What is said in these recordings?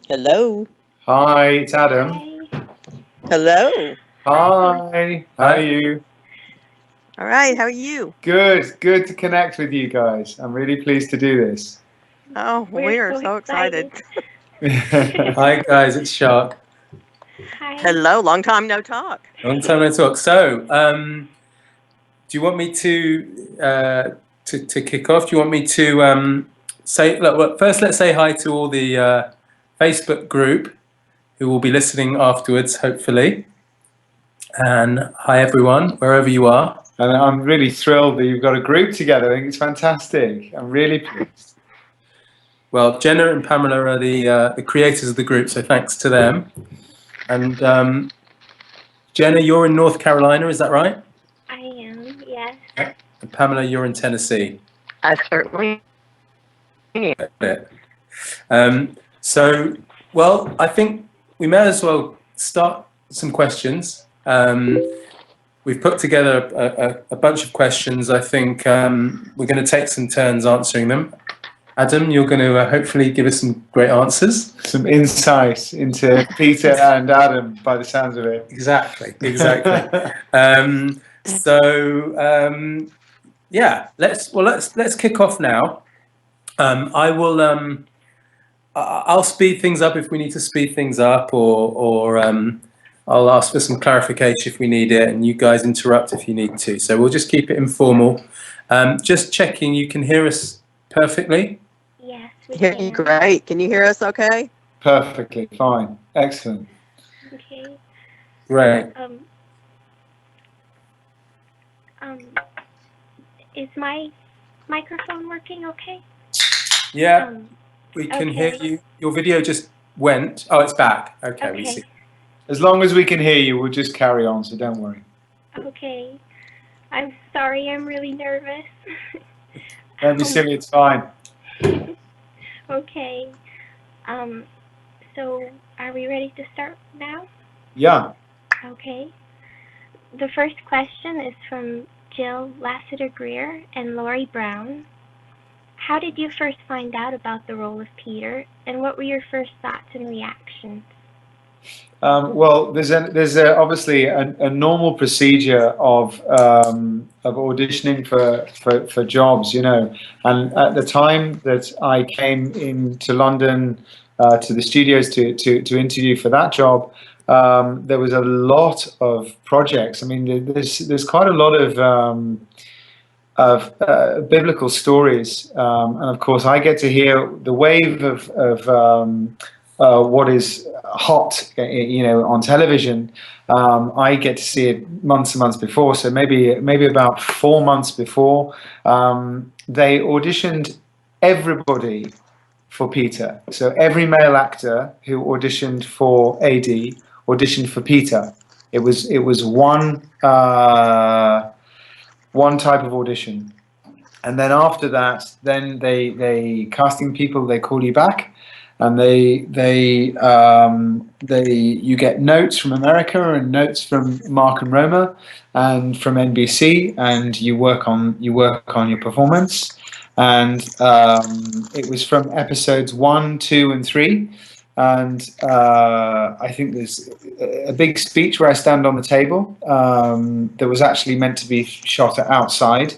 Hello. Hi, it's Adam. Hi. Hello. Hi, how are you? All right. How are you? Good to connect with you guys. I'm really pleased to do this. Oh, we're so excited. Hi guys, it's Shark. Hi. Hello. Long time no talk. Long time no talk. So, do you want me to kick off? Do you want me to say? Look, first, let's say hi to all the Facebook group who will be listening afterwards, hopefully. And hi everyone, wherever you are. And I'm really thrilled that you've got a group together. I think it's fantastic. I'm really pleased. Well, Jenna and Pamela are the creators of the group, so thanks to them. And Jenna, you're in North Carolina, is that right? I am, yes. And Pamela, you're in Tennessee. I certainly am. So, well, I think we may as well start some questions. We've put together a bunch of questions. I think we're going to take some turns answering them. Adam, you're going to hopefully give us some great answers. Some insight into Peter and Adam, by the sounds of it. Exactly. Yeah, let's kick off now. I'll speed things up if we need to speed things up, or I'll ask for some clarification if we need it, and you guys interrupt if you need to. So we'll just keep it informal. Just checking, you can hear us perfectly? Yes, we Hear can. you great. Can you hear us okay? Perfectly fine. Excellent. Okay. Great. Is my microphone working okay? Yeah, we can hear you. Your video just went. Oh, it's back. Okay, we see. As long as we can hear you, we'll just carry on, so don't worry. Okay. I'm sorry, I'm really nervous. Don't be silly, it's fine. Okay. So are we ready to start now? Yeah. Okay. The first question is from Jill Lassiter-Greer and Lori Brown. How did you first find out about the role of Peter, and what were your first thoughts and reactions? Well, there's obviously a normal procedure of auditioning for jobs, you know. And at the time that I came into London to the studios to interview for that job, there was a lot of projects. I mean, there's quite a lot of biblical stories, and of course, I get to hear the wave of what is hot, you know, on television. I get to see it months and months before. So maybe about 4 months before, they auditioned everybody for Peter. So every male actor who auditioned for AD auditioned for Peter. It was one type of audition, and then after that, then they casting people, they call you back. And you get notes from America and notes from Mark and Roma and from NBC, and you work on your performance. And it was from episodes 1, 2, and 3. And I think there's a big speech where I stand on the table that was actually meant to be shot outside,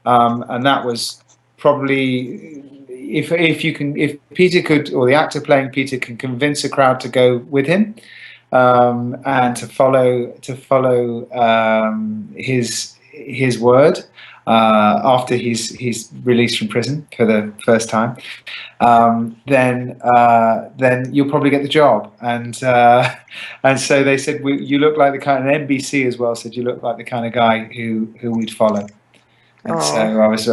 and that was probably. If Peter could, or the actor playing Peter can convince a crowd to go with him, and to follow his word after he's released from prison for the first time, then you'll probably get the job. And so they said, you look like the kind of NBC as well said you look like the kind of guy who we'd follow. And so I was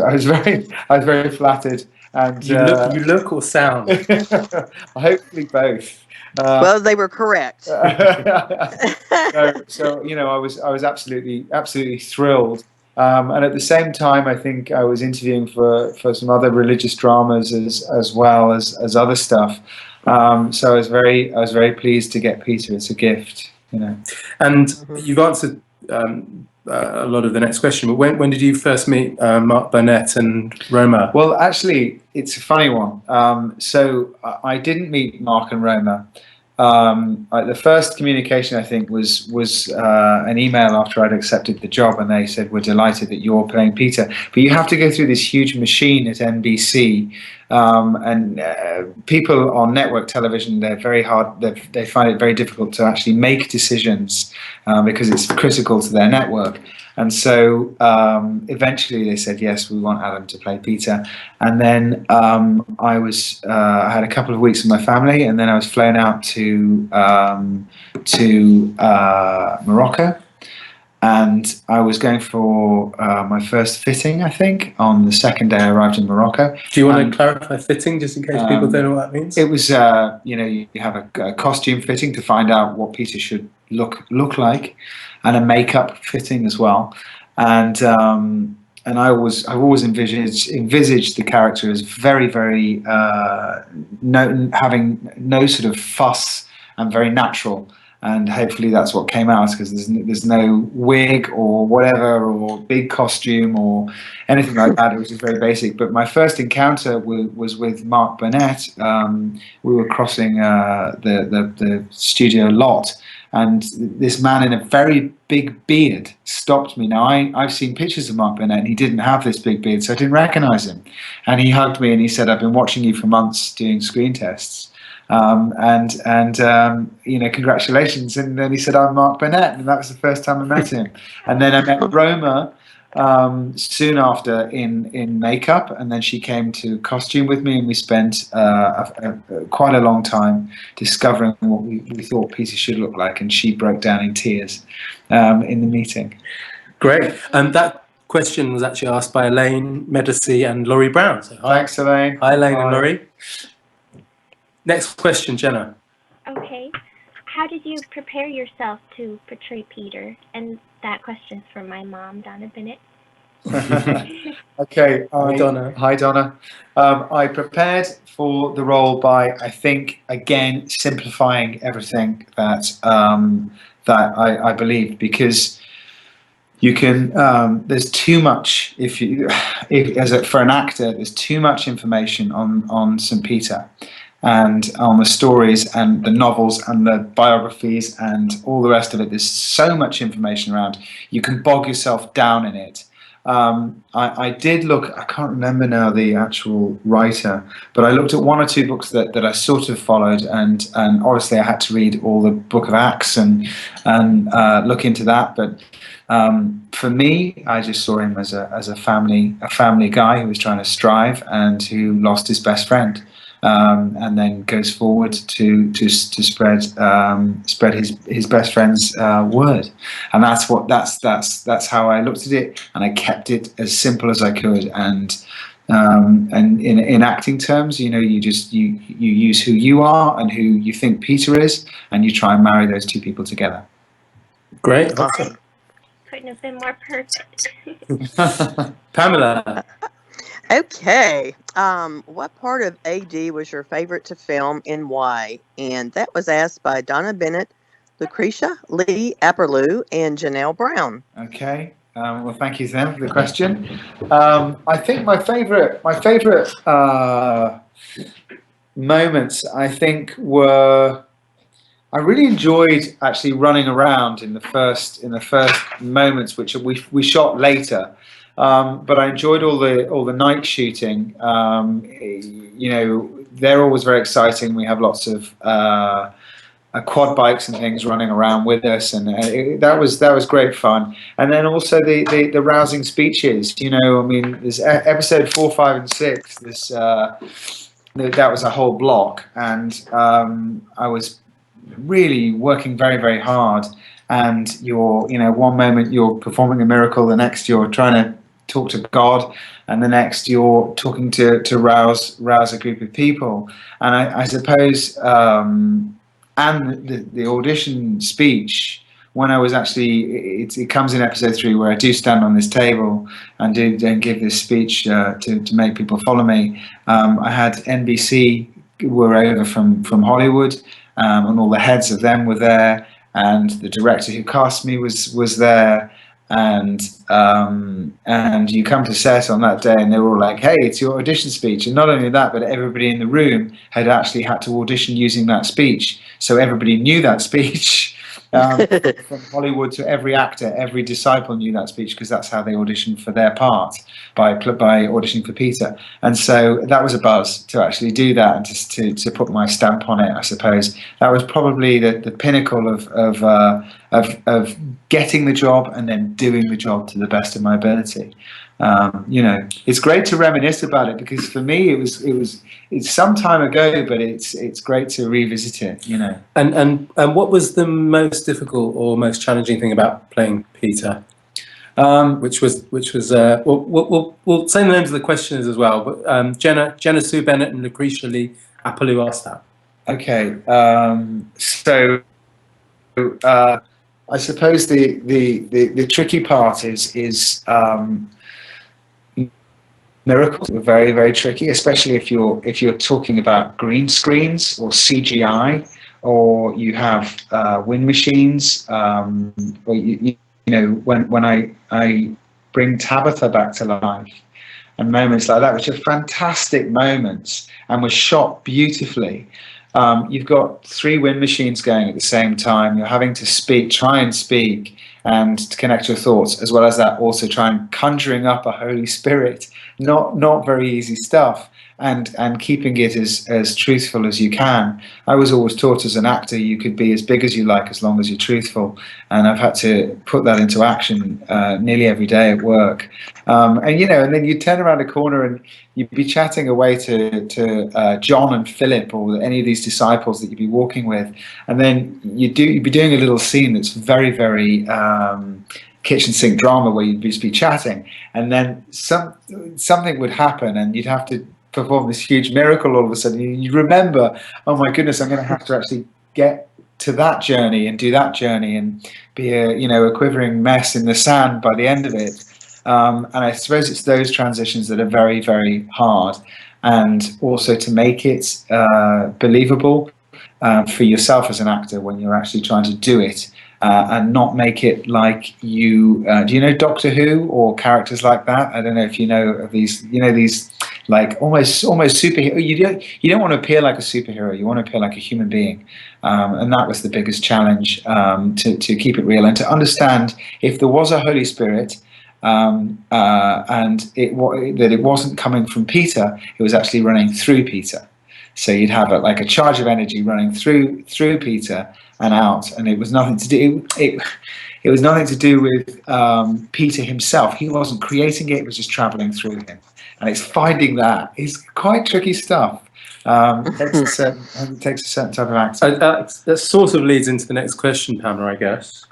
very flattered. And you look or sound? Hopefully both. Well, they were correct. So you know, I was absolutely thrilled. And at the same time, I think I was interviewing for some other religious dramas as well as other stuff. So I was very pleased to get Peter. It's a gift, you know. And you've answered a lot of the next question. But when did you first meet Mark Burnett and Roma? Well, actually, it's a funny one. So I didn't meet Mark and Roma. The first communication, I think, was an email after I'd accepted the job, and they said, "We're delighted that you're playing Peter, but you have to go through this huge machine at NBC." And people on network television, they're very hard. They find it very difficult to actually make decisions because it's critical to their network. And so eventually they said, yes, we want Adam to play Peter. And then I had a couple of weeks with my family, and then I was flown out to Morocco. And I was going for my first fitting, I think, on the second day I arrived in Morocco. Do you want to clarify fitting, just in case people don't know what that means? It was, you have a costume fitting to find out what Peter should look like, and a makeup fitting as well. And I've always envisaged the character as very, very having no sort of fuss and very natural. And hopefully that's what came out, because there's no wig or whatever or big costume or anything like that. It was just very basic. But my first encounter was with Mark Burnett. We were crossing the studio lot, and this man in a very big beard stopped me. Now I've seen pictures of Mark Burnett, and he didn't have this big beard, so I didn't recognize him. And he hugged me and he said, "I've been watching you for months doing screen tests. Congratulations." And then he said, "I'm Mark Burnett," and that was the first time I met him. And then I met Roma soon after in makeup, and then she came to costume with me, and we spent quite a long time discovering what we thought Peter should look like, and she broke down in tears in the meeting. Great. And that question was actually asked by Elaine Medici and Laurie Brown. So Thanks, Elaine. Hi, Elaine and Laurie. Next question, Jenna. Okay. How did you prepare yourself to portray Peter? And that question's from my mom, Donna Bennett. Okay. Hi, Donna. Hi, Donna. I prepared for the role by, I think, again, simplifying everything that I believe, because you can. There's too much. For an actor, there's too much information on St. Peter, and on the stories and the novels and the biographies and all the rest of it. There's so much information around. You can bog yourself down in it. I did look, I can't remember now the actual writer, but I looked at one or two books that I sort of followed, and obviously I had to read all the Book of Acts and look into that. But for me, I just saw him as a family guy who was trying to strive and who lost his best friend. And then goes forward to spread his best friend's word, and that's how I looked at it, and I kept it as simple as I could. And in acting terms, you use who you are and who you think Peter is, and you try and marry those two people together. Great, awesome. Couldn't have been more perfect. Pamela. Okay. What part of AD was your favorite to film and why? And that was asked by Donna Bennett, Lucretia Lee Apperlew, and Janelle Brown. Okay. Well, thank you then for the question. I think my favorite moments, I think, were, I really enjoyed actually running around in the first moments, which we shot later. But I enjoyed all the night shooting. They're always very exciting. We have lots of quad bikes and things running around with us, and that was great fun. And then also the rousing speeches. There's episode 4, 5, and 6. That was a whole block, and I was really working very, very hard. And one moment you're performing a miracle, the next you're trying to talk to God, and the next you're talking to rouse a group of people. And I suppose, and the audition speech, when I was actually, it comes in episode 3 where I do stand on this table and give this speech to make people follow me. I had NBC were over from Hollywood, and all the heads of them were there. and the director who cast me was there. And you come to set on that day, and they were all like, "Hey, it's your audition speech." And not only that, but everybody in the room had actually had to audition using that speech, so everybody knew that speech. From Hollywood to every actor, every disciple knew that speech, because that's how they auditioned for their part, by auditioning for Peter. And so that was a buzz to actually do that, and just to put my stamp on it. I suppose that was probably the pinnacle of getting the job and then doing the job to the best of my ability. It's great to reminisce about it, because for me it's some time ago, but it's great to revisit it. And what was the most difficult or most challenging thing about playing Peter? Which was we'll say the names of the questioners as well. But Jenna Sue Bennett and Lucretia Lee Apollo asked that. Okay, so I suppose the tricky part is miracles are very, very tricky, especially if you're talking about green screens or CGI, or you have wind machines, or when I bring Tabitha back to life, and moments like that, which are fantastic moments and were shot beautifully. You've got 3 wind machines going at the same time. You're having to try and speak and to connect your thoughts, as well as that also try and conjuring up a Holy Spirit. Not very easy stuff, and keeping it as truthful as you can. I was always taught as an actor, you could be as big as you like as long as you're truthful, and I've had to put that into action nearly every day at work. And then you turn around a corner and you'd be chatting away to John and Philip, or any of these disciples that you'd be walking with, and then you'd be doing a little scene that's very, very kitchen sink drama, where you'd just be chatting, and then something would happen, and you'd have to perform this huge miracle. All of a sudden, you remember, oh my goodness, I'm going to have to actually get to that journey and do that journey, and be a quivering mess in the sand by the end of it. And I suppose it's those transitions that are very, very hard, and also to make it believable for yourself as an actor when you're actually trying to do it, and not make it like you. Do you know Doctor Who or characters like that? I don't know if you know of these. These like almost superhero. You don't want to appear like a superhero. You want to appear like a human being, and that was the biggest challenge, to keep it real and to understand if there was a Holy Spirit. And that it wasn't coming from Peter, it was actually running through Peter. So you'd have a charge of energy running through Peter and out, and it was nothing to do. It was nothing to do with Peter himself. He wasn't creating it; it was just traveling through him. And it's finding that is quite tricky stuff. It takes a certain type of acting. That sort of leads into the next question, Pamela, I guess.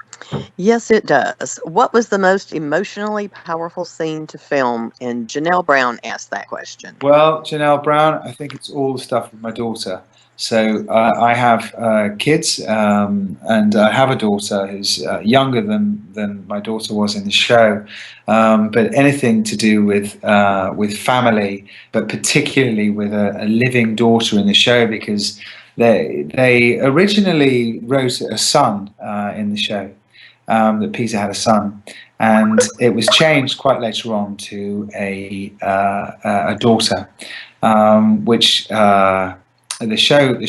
Yes, it does. What was the most emotionally powerful scene to film? And Janelle Brown asked that question. Well, Janelle Brown, I think it's all the stuff with my daughter. So I have kids, and I have a daughter who's younger than my daughter was in the show. But anything to do with family, but particularly with a living daughter in the show, because they originally wrote a son in the show. That Peter had a son, and it was changed quite later on to a daughter, which the show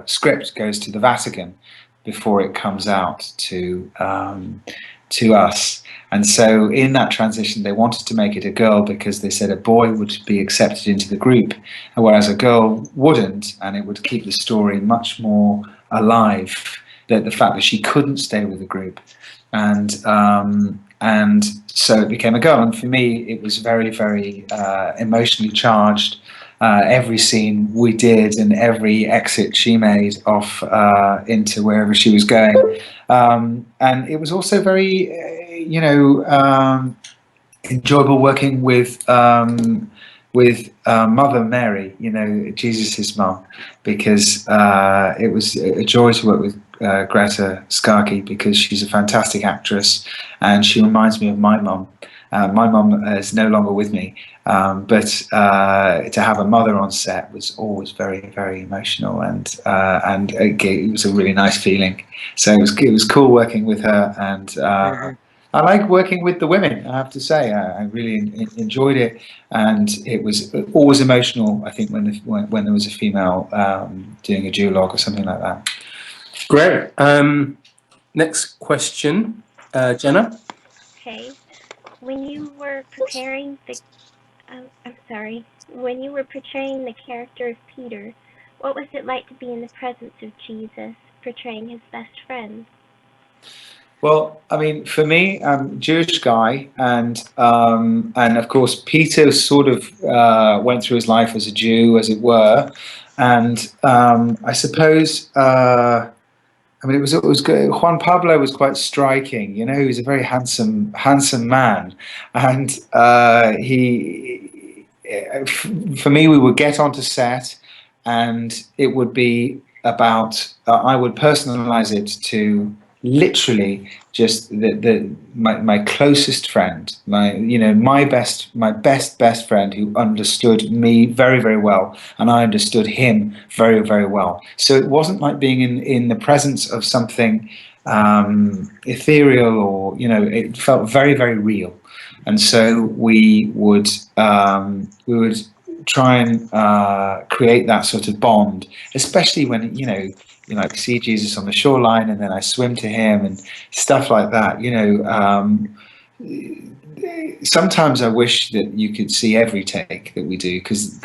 script goes to the Vatican before it comes out to us. And so in that transition, they wanted to make it a girl because they said a boy would be accepted into the group, whereas a girl wouldn't, and it would keep the story much more alive. The fact that she couldn't stay with the group, and so it became a girl. And for me, it was very, very emotionally charged. Every scene we did and every exit she made off into wherever she was going, and it was also very, enjoyable working with Mother Mary, Jesus's mum, because it was a joy to work with Greta Skarke, because she's a fantastic actress and she reminds me of my mum. My mum is no longer with me, but to have a mother on set was always very, very emotional, and it was a really nice feeling. So it was cool working with her, and I like working with the women. I have to say, I really enjoyed it, and it was always emotional. I think when there was a female doing a duologue or something like that. Great. Next question, Jenna. Okay. When you were preparing the, when you were portraying the character of Peter, what was it like to be in the presence of Jesus, portraying his best friend? Well, I mean, for me, I'm a Jewish guy, and of course, Peter sort of went through his life as a Jew, as it were, and I suppose. I mean, it was good. Juan Pablo was quite striking. You know, he was a very handsome man, and for me, we would get onto set, and it would be about. I would personalize it to literally just my closest friend, my best friend, who understood me very, very well, and I understood him very, very well. So it wasn't like being in the presence of something ethereal, or it felt very, very real. And so we would try and create that sort of bond, especially when you like see Jesus on the shoreline, and then I swim to him and stuff like that. Sometimes I wish that you could see every take that we do, because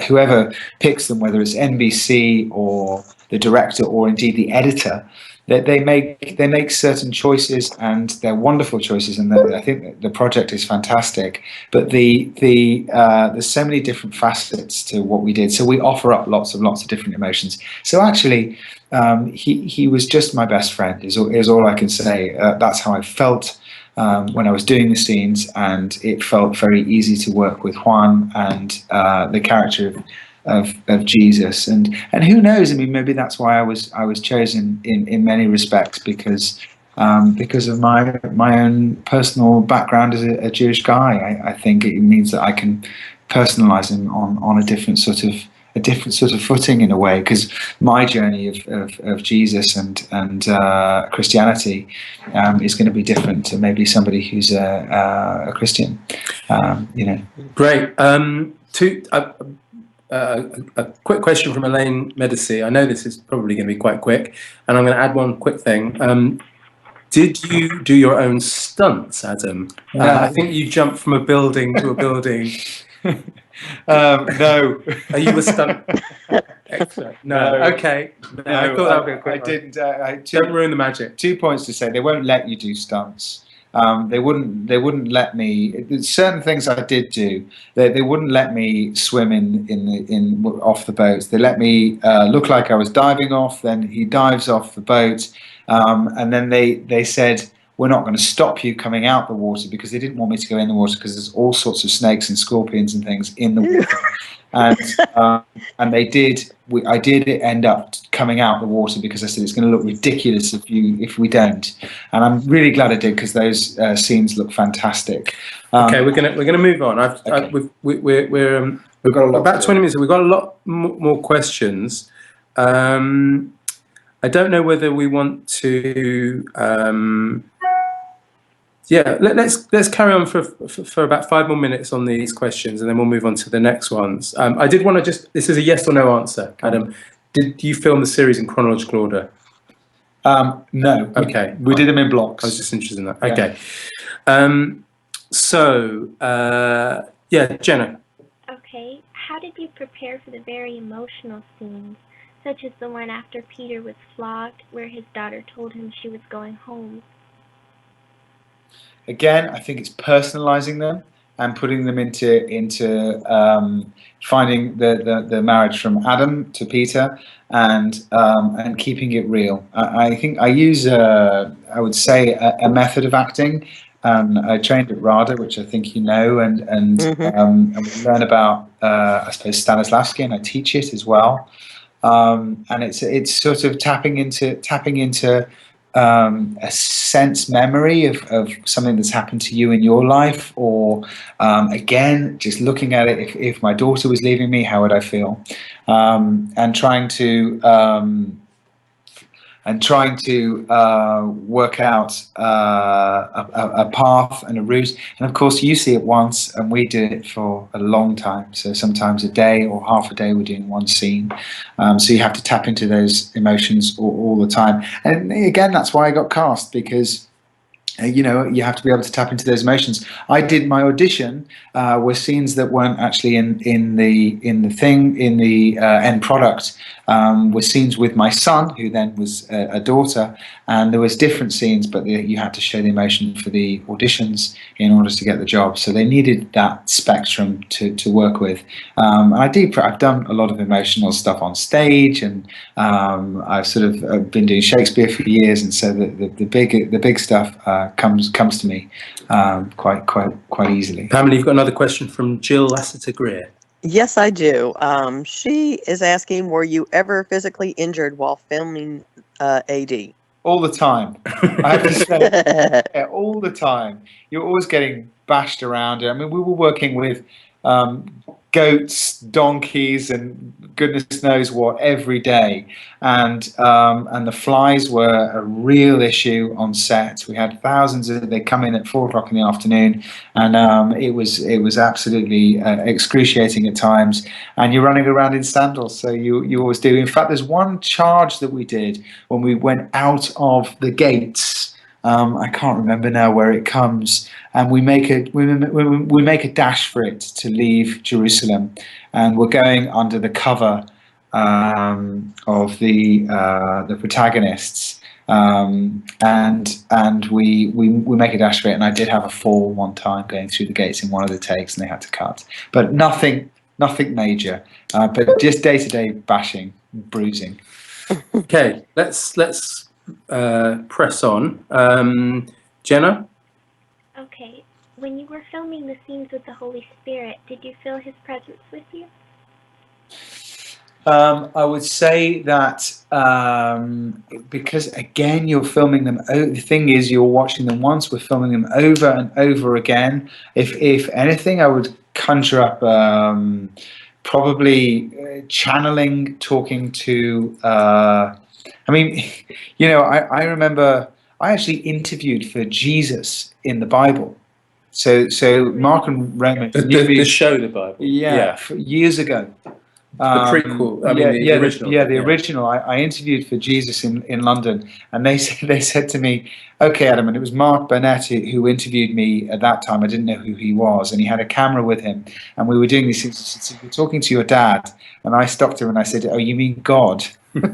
whoever picks them, whether it's NBC or the director or indeed the editor, that they make certain choices, and they're wonderful choices, and I think that the project is fantastic. But there's so many different facets to what we did, so we offer up lots of different emotions. So actually, he was just my best friend. Is all I can say. That's how I felt when I was doing the scenes, and it felt very easy to work with Juan and the character of Jesus, and who knows? I mean, maybe that's why I was chosen in many respects, because of my own personal background as a Jewish guy. I think it means that I can personalize him on a different sort of footing, in a way, because my journey of Jesus and Christianity is going to be different to maybe somebody who's a Christian. Great. A quick question from Elaine Medici. I know this is probably going to be quite quick, and I'm going to add one quick thing. Did you do your own stunts, Adam? I think you jumped from a building to a building. No. Are you a stunt? Excellent. No. Okay. No, I thought that would be a quick one. I didn't. Don't ruin the magic. 2 points to say: they won't let you do stunts. They wouldn't let me. Certain things I did do. They wouldn't let me swim in off the boat. They let me look like I was diving off. Then he dives off the boat, and then they said, we're not going to stop you coming out the water, because they didn't want me to go in the water, because there's all sorts of snakes and scorpions and things in the water. And they did. I did end up coming out the water, because I said it's going to look ridiculous if we don't. And I'm really glad I did, because those scenes look fantastic. Okay, we're gonna move on. We've got about 20 minutes. We've got a lot more questions. I don't know whether we want to. Let's carry on for about 5 more minutes on these questions, and then we'll move on to the next ones. I did want to this is a yes or no answer, Adam. Did you film the series in chronological order? No. Okay. We did them in blocks. I was just interested in that. Yeah. Okay. Jenna. Okay. How did you prepare for the very emotional scenes, such as the one after Peter was flogged, where his daughter told him she was going home? Again, I think it's personalizing them and putting them into finding the marriage from Adam to Peter, and keeping it real. I think I use I would say a method of acting. I trained at RADA, which I think you know, and we learn about I suppose Stanislavski, and I teach it as well. And it's sort of tapping into a sense memory of something that's happened to you in your life, or again, just looking at it, if my daughter was leaving me, how would I feel? And trying to work out a path and a route. And of course, you see it once, and we do it for a long time. So sometimes a day or half a day, we're doing one scene. So you have to tap into those emotions all the time. And again, that's why I got cast, because you have to be able to tap into those emotions. I did my audition were scenes that weren't actually in the end product. Were scenes with my son, who then was a daughter, and there was different scenes, but you had to show the emotion for the auditions in order to get the job. So they needed that spectrum to work with. I've done a lot of emotional stuff on stage, and I've sort of been doing Shakespeare for years, and so the big stuff comes to me quite easily. Pamela, you've got another question from Jill Lassiter-Greer. Yes, I do. She is asking, were you ever physically injured while filming AD? All the time. I have to say, yeah, all the time. You're always getting bashed around. I mean, we were working with goats, donkeys, and goodness knows what every day, and the flies were a real issue on set. We had thousands of. They come in at 4 o'clock in the afternoon, and it was absolutely excruciating at times. And you're running around in sandals, so you always do. In fact, there's one charge that we did when we went out of the gates. I can't remember now where it comes, and we make a dash for it to leave Jerusalem, and we're going under the cover of the protagonists, and we make a dash for it. And I did have a fall one time going through the gates in one of the takes, and they had to cut, but nothing major, but just day-to-day bashing, bruising. Okay, let's press on. Jenna? Okay. When you were filming the scenes with the Holy Spirit, did you feel his presence with you? I would say that because again you're filming them. The thing is, you're watching them once. We're filming them over and over again. If anything, I would conjure up probably channeling, talking to. I mean, I remember I actually interviewed for Jesus in the Bible. So Mark and Roman, The show, the Bible. yeah. Years ago. The prequel. The original. The original. I interviewed for Jesus in London, and they said to me, "Okay, Adam," and it was Mark Burnett who interviewed me at that time. I didn't know who he was, and he had a camera with him, and we were doing these things. He said, "We're talking to your dad," and I stopped him and I said, "Oh, you mean God?" and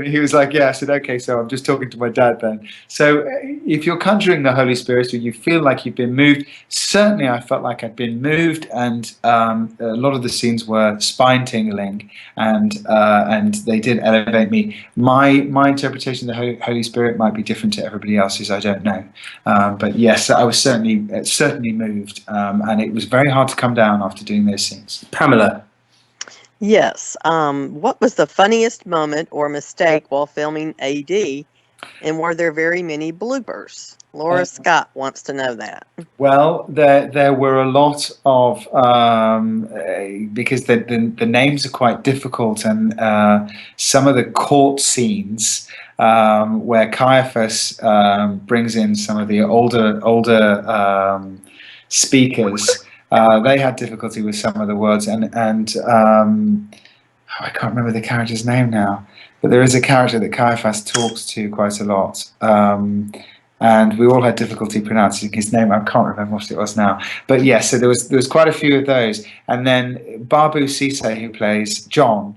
he was like, "Yeah." I said, "Okay, so I'm just talking to my dad then." So if you're conjuring the Holy Spirit, or you feel like you've been moved, certainly I felt like I'd been moved, and a lot of the scenes were spine tingling, and they did elevate me. My interpretation of the Holy Spirit might be different to everybody else's. I don't know, but yes, I was certainly moved, and it was very hard to come down after doing those scenes. Pamela? Yes. What was the funniest moment or mistake while filming AD, and were there very many bloopers? Laura Scott wants to know that. Well, there were a lot of because the names are quite difficult, and some of the court scenes where Caiaphas brings in some of the older speakers. They had difficulty with some of the words, and I can't remember the character's name now, but there is a character that Caiaphas talks to quite a lot, and we all had difficulty pronouncing his name. I can't remember what it was now, but yes, so there was quite a few of those, and then Babu Sise, who plays John.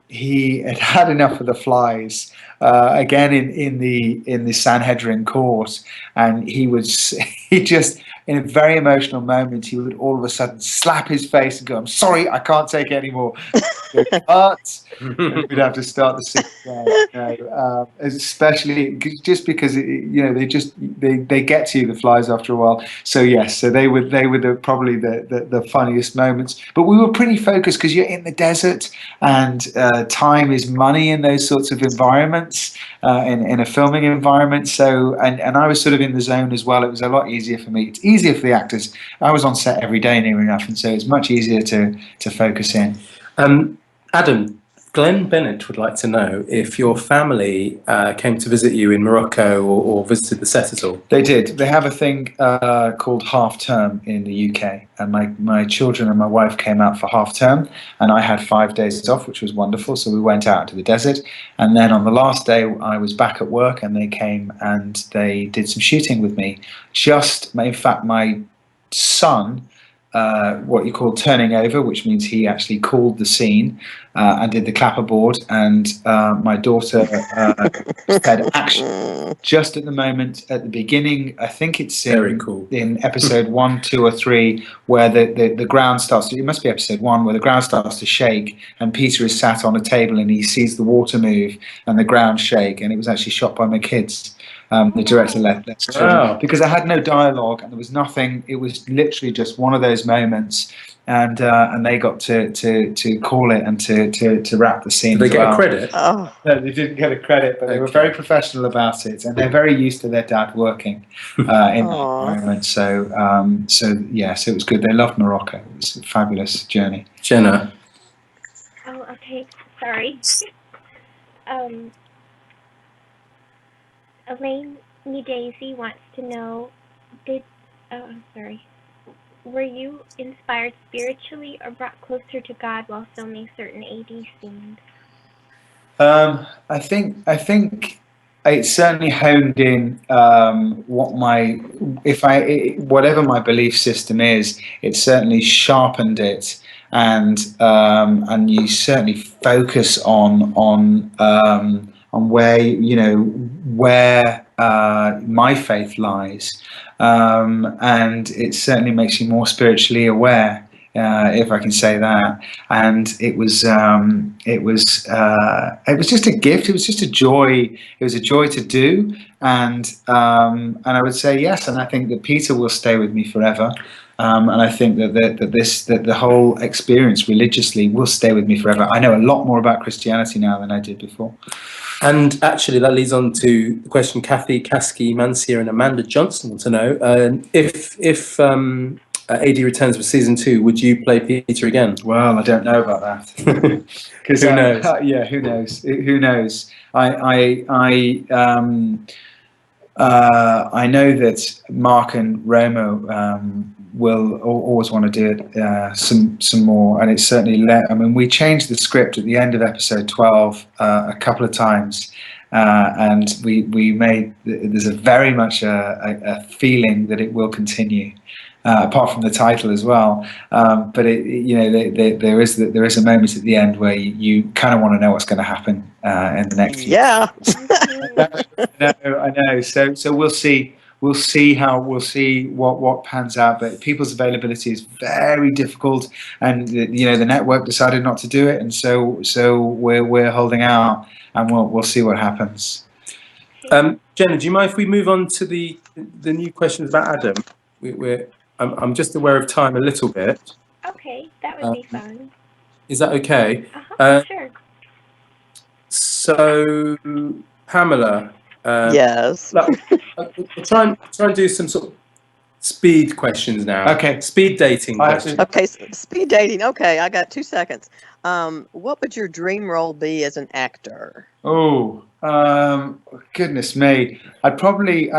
He had enough of the flies again in the Sanhedrin court, and he was he just, in a very emotional moment, he would all of a sudden slap his face and go, "I'm sorry, I can't take it anymore." But we'd have to start the scene again. Especially just because they get to you, the flies, after a while. So yes, so they were probably the funniest moments. But we were pretty focused because you're in the desert, and time is money in those sorts of environments, in a filming environment. So and I was sort of in the zone as well. It was a lot easier for me. It's easier for the actors. I was on set every day near enough, and so it's much easier to focus in. Adam, Glenn Bennett would like to know if your family came to visit you in Morocco or visited the set at all. They did. They have a thing called half term in the UK, and my children and my wife came out for half term, and I had 5 days off, which was wonderful. So we went out to the desert, and then on the last day I was back at work, and they came and they did some shooting with me. In fact, my son, what you call turning over, which means he actually called the scene and did the clapperboard, and my daughter said action just at the moment at the beginning. I think it's in episode 1, 2, or 3 where the ground starts to, it must be episode 1, where the ground starts to shake and Peter is sat on a table and he sees the water move and the ground shake, and it was actually shot by my kids. The director left because I had no dialogue and there was nothing. It was literally just one of those moments, and they got to call it and to wrap the scene. Did they get a credit? Oh. No, they didn't get a credit, but they were very professional about it, and they're very used to their dad working in that environment. So yes, it was good. They loved Morocco. It was a fabulous journey. Jenna. Oh, okay. Sorry. Elaine New Daisy wants to know, were you inspired spiritually or brought closer to God while filming certain AD scenes? I think it certainly honed in whatever my belief system is. It certainly sharpened it, and you certainly focus on where my faith lies, and it certainly makes you more spiritually aware, if I can say that. And it was just a gift. It was just a joy. It was a joy to do, and I would say yes. And I think that Peter will stay with me forever. And I think that the whole experience religiously will stay with me forever. I know a lot more about Christianity now than I did before. And actually, that leads on to the question Kathy, Kasky, Mancia, and Amanda Johnson want to know: if AD returns for season 2, would you play Peter again? Well, I don't know about that. Who knows? Yeah, who knows? Who knows? I know that Mark and Roma will always want to do it some more, and it's certainly we changed the script at the end of episode 12 a couple of times, and we made, there's very much a feeling that it will continue, apart from the title as well, but there is a moment at the end where you kind of want to know what's going to happen in the next few. Yeah. I know. So we'll see. We'll see what pans out. But people's availability is very difficult, and the network decided not to do it, and so we're holding out, and we'll see what happens. Jenna, do you mind if we move on to the new questions about Adam? I'm just aware of time a little bit. Okay, that would be fun. Is that okay? Sure. So, Pamela. Yes. Try and do some sort of speed questions now. Okay. Speed dating questions. Okay, speed dating. Okay, I got 2 seconds. What would your dream role be as an actor? Oh, goodness me! I'd probably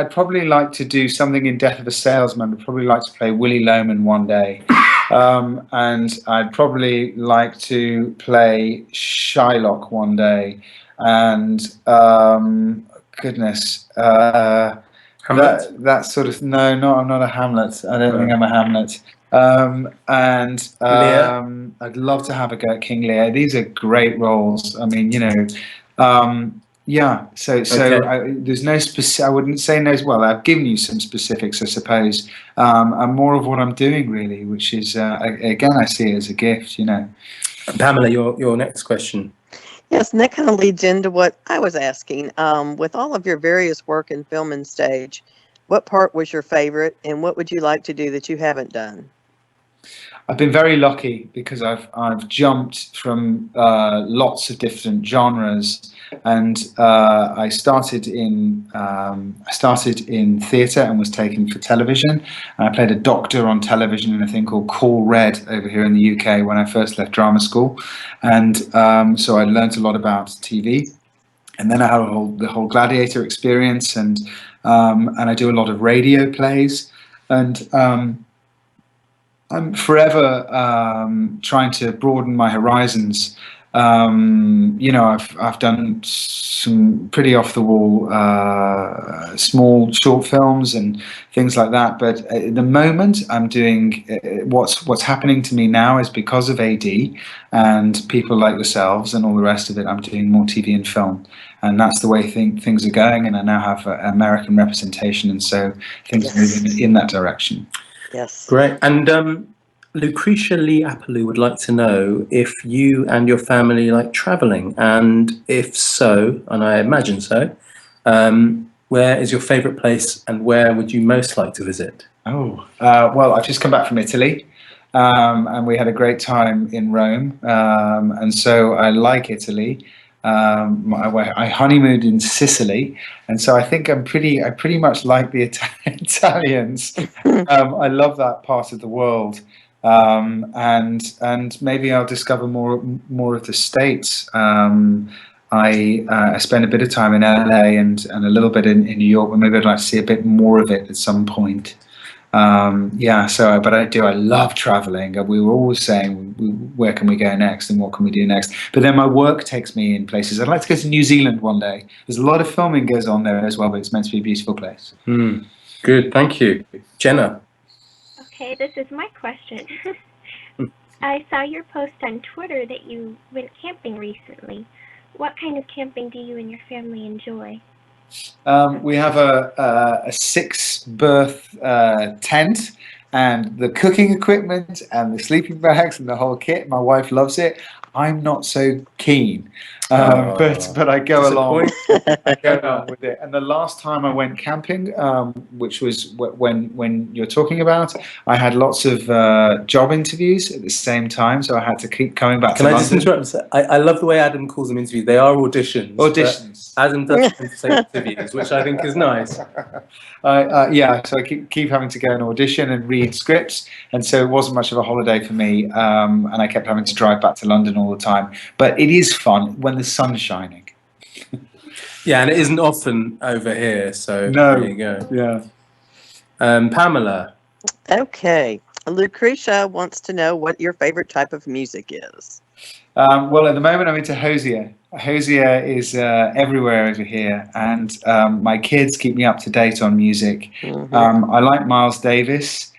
like to do something in Death of a Salesman. I'd probably like to play Willie Loman one day, and I'd probably like to play Shylock one day, and goodness, that sort of I'm not a Hamlet. I don't think I'm a Hamlet. I'd love to have a go at King Lear. These are great roles. I mean, Yeah, so Okay. there's no specific. I wouldn't say no. Well, I've given you some specifics, I suppose, and more of what I'm doing really, which is again, I see it as a gift. Pamela, your next question. Yes, and that kind of leads into what I was asking. With all of your various work in film and stage, what part was your favorite, and what would you like to do that you haven't done? I've been very lucky because I've jumped from lots of different genres, and I started in theatre and was taken for television. And I played a doctor on television in a thing called Call Red over here in the UK when I first left drama school, and so I learnt a lot about TV. And then I had the whole Gladiator experience, and I do a lot of radio plays, and I'm forever trying to broaden my horizons. I've done some pretty off the wall small short films and things like that. But at the moment, I'm doing what's happening to me now is because of AD and people like yourselves and all the rest of it. I'm doing more TV and film, and that's the way things are going. And I now have American representation, and so things are moving in that direction. Yes. Great. And Lucretia Lee Appaloo would like to know if you and your family like travelling, and if so, and I imagine so, where is your favourite place and where would you most like to visit? Well, I've just come back from Italy, and we had a great time in Rome, and so I like Italy. I honeymooned in Sicily, and so I think I pretty much like the Italians. I love that part of the world, and maybe I'll discover more of the States. I spent a bit of time in LA and a little bit in New York, but maybe I'd like to see a bit more of it at some point. But I love traveling. We were always saying, where can we go next and what can we do next? But then my work takes me in places. I'd like to go to New Zealand one day. There's a lot of filming goes on there as well, but it's meant to be a beautiful place. Good, thank you. Jenna. Okay, this is my question. I saw your post on Twitter that you went camping recently. What kind of camping do you and your family enjoy? We have a 6-berth tent and the cooking equipment and the sleeping bags and the whole kit. My wife loves it. I'm not so keen, but I go along. I go along with it. And the last time I went camping, which was when you're talking about, I had lots of job interviews at the same time, so I had to keep coming back to London. Can I just interrupt? I love the way Adam calls them interviews. They are auditions. Auditions. Adam does say interviews, which I think is nice. So I keep having to go and audition and read scripts, and so it wasn't much of a holiday for me, and I kept having to drive back to London all the time. But it is fun when the sun's shining. Yeah, and it isn't often over here, so No. there you go. Yeah. Pamela. Okay. Lucretia wants to know what your favorite type of music is. Well, at the moment, I'm into Hosier. Hosier is everywhere over here, and my kids keep me up to date on music. I like Miles Davis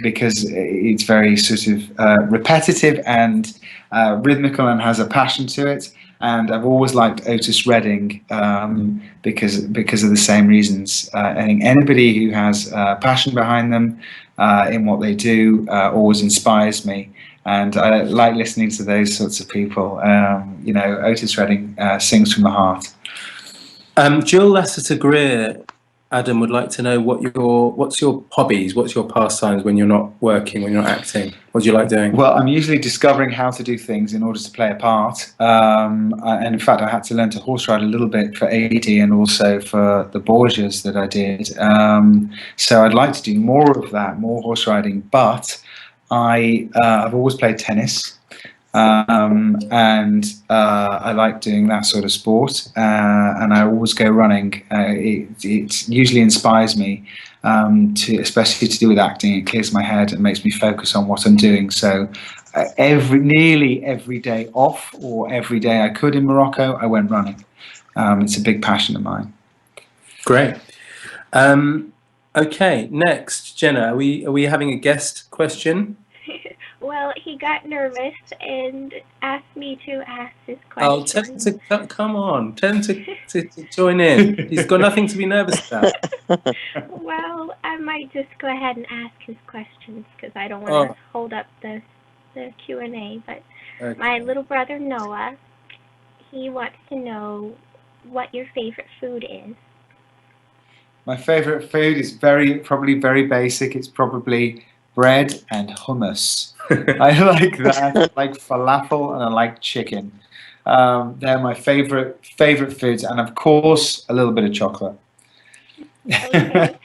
because it's very sort of repetitive and rhythmical and has a passion to it. And I've always liked Otis Redding because of the same reasons. I think anybody who has passion behind them in what they do always inspires me. And I like listening to those sorts of people. Otis Redding sings from the heart. Jill Lasseter-Greer, Adam, would like to know what's your hobbies, what's your pastimes when you're not working, when you're not acting? What do you like doing? Well, I'm usually discovering how to do things in order to play a part. And in fact, I had to learn to horse ride a little bit for AD and also for the Borgias that I did. So I'd like to do more of that, more horse riding, but I've always played tennis, and I like doing that sort of sport, and I always go running. It usually inspires me, especially to do with acting. It clears my head and makes me focus on what I'm doing. So nearly every day off, or every day I could in Morocco, I went running. It's a big passion of mine. Great. Okay, next, Jenna, are we having a guest question? Well, Well, he got nervous and asked me to ask his Oh, tell him question. to come on. Tell him to join in. He's got nothing to be nervous about. Well, I might just go ahead and ask his questions because I don't want Oh. to hold up the Q&A. But Okay. my little brother Noah, he wants to know what your favorite food is. My favourite food is probably very basic. It's probably bread and hummus. I like that. I like falafel and I like chicken. They're my favourite foods, and of course a little bit of chocolate. Okay.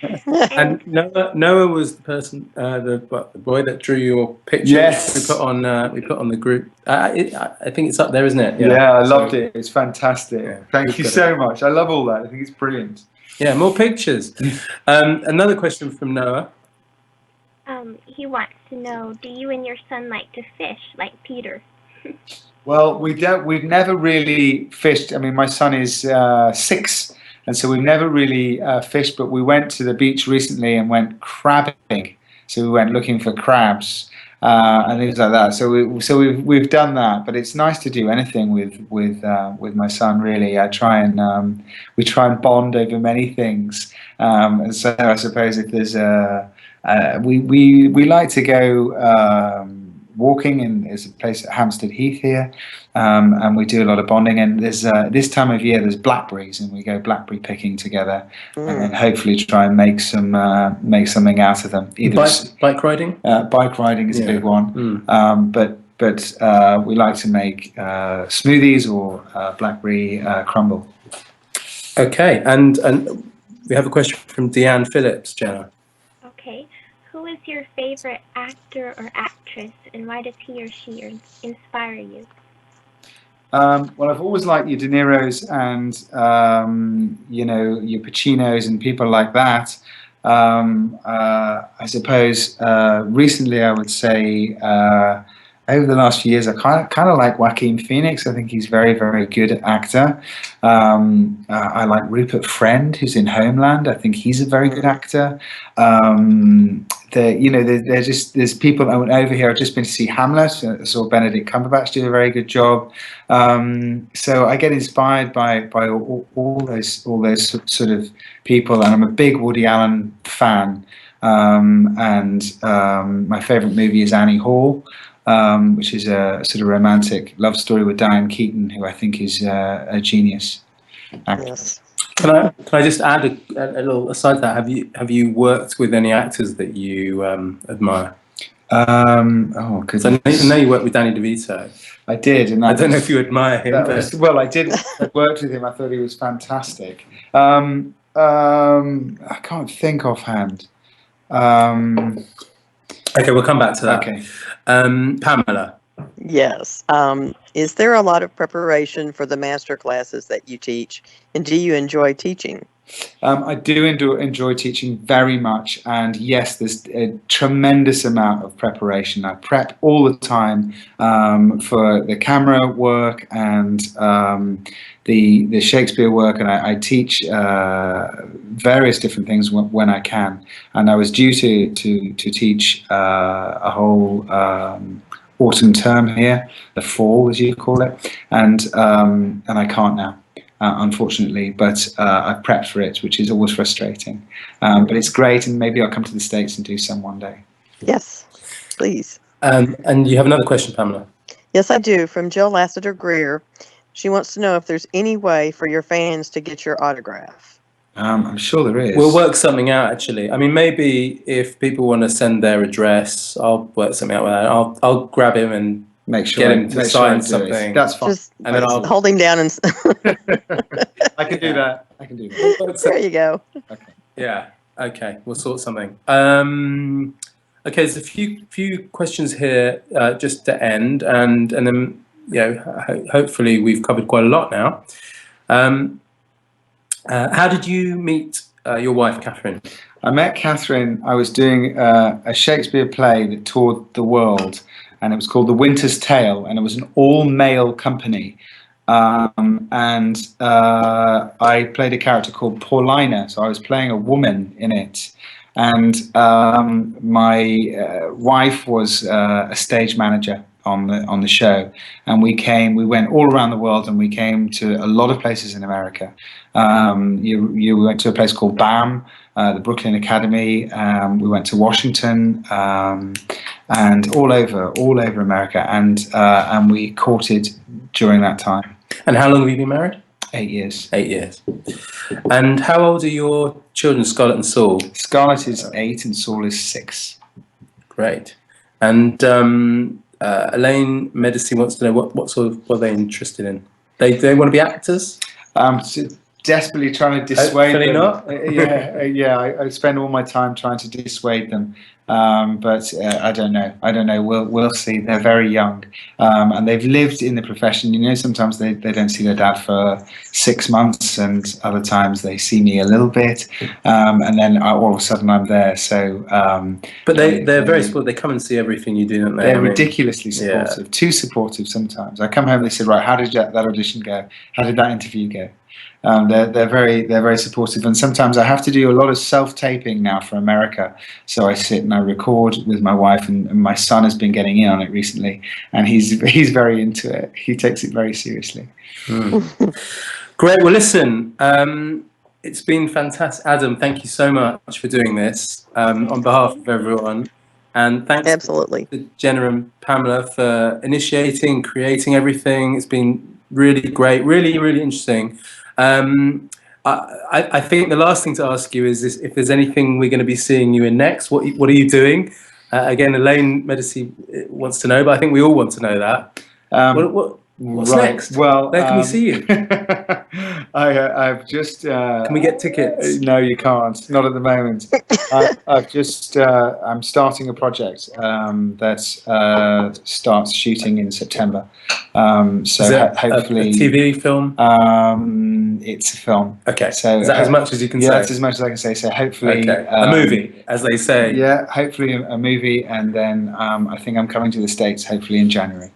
And Noah was the person, the boy that drew your picture. Yes. We put on the group. I think it's up there, isn't it? Yeah, I loved it. It's fantastic. Yeah, Thank we've you got so much. I love all that. I think it's brilliant. Yeah, more pictures. Another question from Noah. He wants to know, do you and your son like to fish like Peter? Well, we've never really fished. I mean, my son is 6, and so we've never really fished. But we went to the beach recently and went crabbing. So we went looking for crabs and things like that. So we've done that. But it's nice to do anything with my son. Really, we try and bond over many things. And so I suppose if there's we like to go. Walking, and there's a place at Hampstead Heath here, and we do a lot of bonding. And there's this time of year there's blackberries, and we go blackberry picking together, and then hopefully try and make something out of them. Either Bike riding. Bike riding is a big one, but we like to make smoothies or blackberry crumble. Okay, and we have a question from Deanne Phillips, Jenna. Okay. Who is your favorite actor or actress, and why does he or she inspire you? Well, I've always liked your De Niros and your Pacinos and people like that. I suppose recently I would say over the last few years I kind of like Joaquin Phoenix. I think he's very, very good actor. I like Rupert Friend, who's in Homeland. I think he's a very good actor. There's people. I went over here. I've just been to see Hamlet. I saw Benedict Cumberbatch do a very good job. So I get inspired by all those sort of people, and I'm a big Woody Allen fan. My favourite movie is Annie Hall, which is a sort of romantic love story with Diane Keaton, who I think is a genius actor. Yes. Can I just add a little aside to that? Have you worked with any actors that you admire? Because I know you worked with Danny DeVito. I did, and I don't know if you admire him. Well, I did. I worked with him. I thought he was fantastic. I can't think offhand. Okay, we'll come back to that. Okay. Pamela. Yes. Is there a lot of preparation for the master classes that you teach, and do you enjoy teaching? I do enjoy teaching very much, and yes, there's a tremendous amount of preparation. I prep all the time for the camera work and the Shakespeare work, and I teach various different things when I can. And I was due to teach a whole autumn term here, the fall as you call it, and I can't now. Unfortunately, but I've prepped for it, which is always frustrating. But it's great, and maybe I'll come to the States and do some one day. Yes, please. And you have another question, Pamela? Yes, I do. From Jill Lassiter Greer. She wants to know if there's any way for your fans to get your autograph. I'm sure there is. We'll work something out, actually. I mean, maybe if people want to send their address, I'll work something out with that. I'll grab him and make sure get him to sign something. That's fine. Just And then I'll hold him down and. I can do that. There you go. Okay. Yeah. Okay. We'll sort something. Okay. There's a few questions here just to end, and then hopefully we've covered quite a lot now. How did you meet your wife, Catherine? I met Catherine. I was doing a Shakespeare play that toured the world, and it was called The Winter's Tale, and it was an all-male company. I played a character called Paulina, so I was playing a woman in it. and my wife was a stage manager on the show, and we went all around the world, and we came to a lot of places in America. You went to a place called BAM, the Brooklyn Academy. We went to Washington, and all over America, and we courted during that time. And how long have you been married? 8 years. 8 years. And how old are your children, Scarlett and Saul? Scarlett is 8 and Saul is 6. Great. And Elaine Medici wants to know what are they interested in? They want to be actors? So desperately trying to dissuade them. Not? I spend all my time trying to dissuade them, but I don't know. We'll see. They're very young, and they've lived in the profession. You know, sometimes they don't see their dad for 6 months, and other times they see me a little bit, and then all of a sudden I'm there. So, but they're very supportive. They come and see everything you do, don't they? They're ridiculously supportive. Too supportive sometimes. I come home and they said, right, how did that audition go? How did that interview go? They're very supportive, and sometimes I have to do a lot of self-taping now for America. So I sit and I record with my wife, and my son has been getting in on it recently, and he's very into it. He takes it very seriously. Great. Well, listen, it's been fantastic, Adam. Thank you so much for doing this on behalf of everyone, and thanks Absolutely to Jenna and Pamela for initiating, creating everything. It's been really great, really interesting. I think the last thing to ask you is if there's anything we're going to be seeing you in next. What are you doing? Again, Elaine Medici wants to know, but I think we all want to know that. What's next? Well, where can we see you? I've just. Can we get tickets? No, you can't. Not at the moment. I've just. I'm starting a project that starts shooting in September. So is it hopefully a TV film. It's a film. Okay. So is that as much as you can say? Yeah, that's as much as I can say. So hopefully a movie, as they say. Yeah, hopefully a movie, and then I think I'm coming to the States hopefully in January.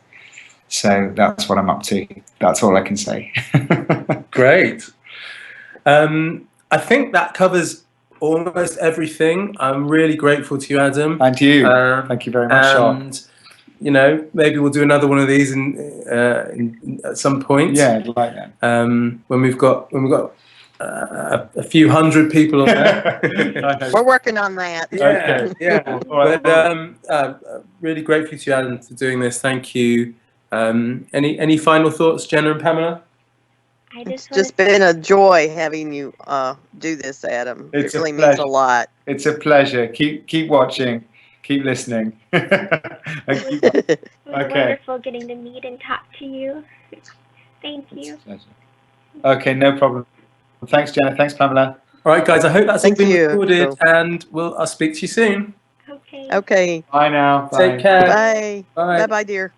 So that's what I'm up to. That's all I can say. Great. I think that covers almost everything. I'm really grateful to you, Adam. And you. Thank you very much, and, Sean. You know, maybe we'll do another one of these at some point. Yeah, I'd like that. When we've got a few hundred people on there. We're working on that. Yeah, Okay. yeah. All right. But really grateful to you, Adam, for doing this. Thank you. Any final thoughts, Jenna and Pamela? It's just been a joy having you do this, Adam. It really means a lot. It's a pleasure. Keep watching. Keep listening. It was wonderful getting to meet and talk to you. Thank you. Okay, no problem. Thanks, Jenna. Thanks, Pamela. All right, guys. I hope that's all been recorded, So. and I'll speak to you soon. Okay. Okay. Bye now. Bye. Take care. Bye. Bye. Bye, dear.